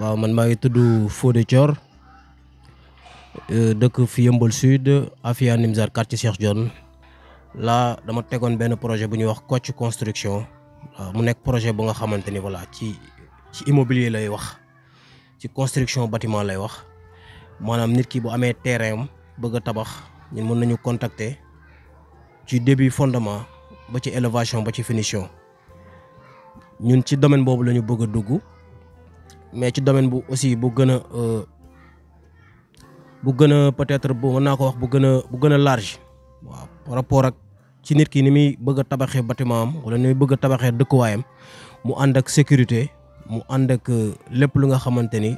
waaw man maa ngi tudd Fodé Thior dëkk fi Yeumbeul Sud Afia Nimzatt quartier Cheikh Dione là dama tegoon benn projet bu ñuy wax Kocc construction waaw mu nekk projet bu nga xamante ni voilà ci immobilier lay wax ci construction bâtiment lay wax maanaam nit ki bu amee terrain am bëgg a tabax ñun mën nañu contacter ci début fondement ba ci élévation ba ci finition ñun ci domaine boobu la ñu bëgg a dugg mais ci domaine bu aussi bu gën a peut-être bu mën naa ko wax bu gën a large waaw par rapport ak ci nit ki ni muy bëgg a tabaxee bâtiment am wala ni muy bëgg a tabaxee dëkkuwaayam mu ànd ak sécurité mu ànd ak lépp lu nga xamante ni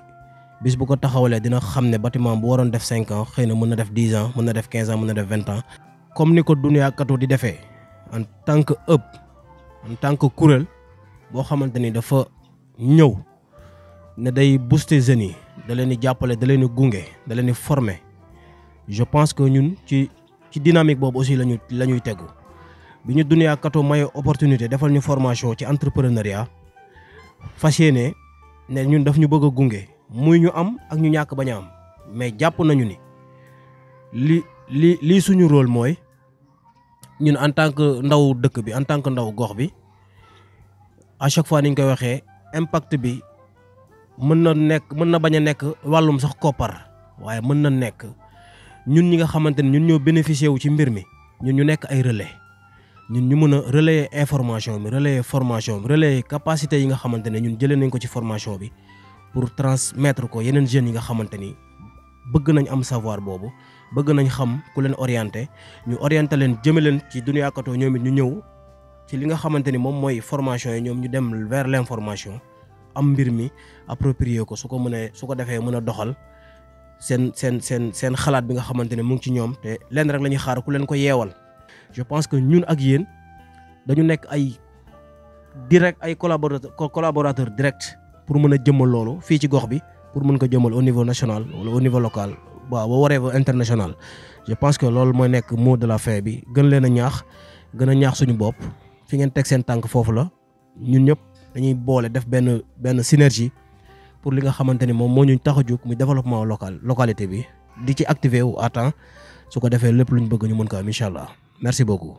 bis bu ko taxawalee dina xam ne bâtiment bu waroon def 5 ans xëy na mën na def 10 ans mën na def 15 ans mën na def 20 ans. comme ni ko Dunia Katu di defee en tant que hub en tant que kuréel boo xamante ni dafa ñëw ne day booster jeunes yi da leen di jàppale da leen di gunge da leen di former je pense que ñun ci dynamique boobu aussi la ñuy tegu bi ñu Dunia Katu may opportunité defal ñu formation ci entrepreneuriat fas yéene ne ñun daf ñu bëgg a gunge muy ñu am ak ñu ñàkk bañ a am mais jàpp nañu ni lii suñu rôle mooy ñun en tant que ndaw dëkk bi en tant que ndaw gox bi à chaque fois ni ñu koy waxee impact bi mën na bañ a nekk wàllum sax koppar waaye mën na nekk ñun ñi nga xamante ne ñun ñoo bénéficier wu ci mbir mi ñun ñu nekk ay relais ñun ñu mën a relayer information bi relayer formation bi relayer capacité yi nga xamante ne ñun jëlee nañ ko ci formation bi pour transmettre ko yeneen jeunes yi nga xamante ni bëgg nañ am savoir boobu bëgg nañ xam ku leen orienté ñu orienté leen jëme leen ci Dunia Katu ñoom it ñu ñëw ci li nga xamante ni moom mooy formation yi ñoom ñu dem vers l'information am mbir mi approprier ko su ko defee mën a doxal seen xalaat bi nga xamante ne mu ngi ci ñoom te leen rek la ñuy xaar ku leen ko yeewal. je pense que ñun ak yéen dañu nekk ay collaborateur direct pour mën a jëmmal loolu fii ci gox bi pour mën ko jëmmal au niveau national wala au niveau local waaw ba waree international. je pense que loolu mooy nekk mot de la fin bi gën leen a ñaax suñu bopp fi ngeen teg seen tànk foofu la ñun ñëpp dañuy boole def benn synergie pour li nga xamante ni moom moo ñu tax a jóg muy développement localité bi di ci activer wu à temps su ko defee lépp lu ñu bëgg ñu mën ko am incha allah merci beaucoup.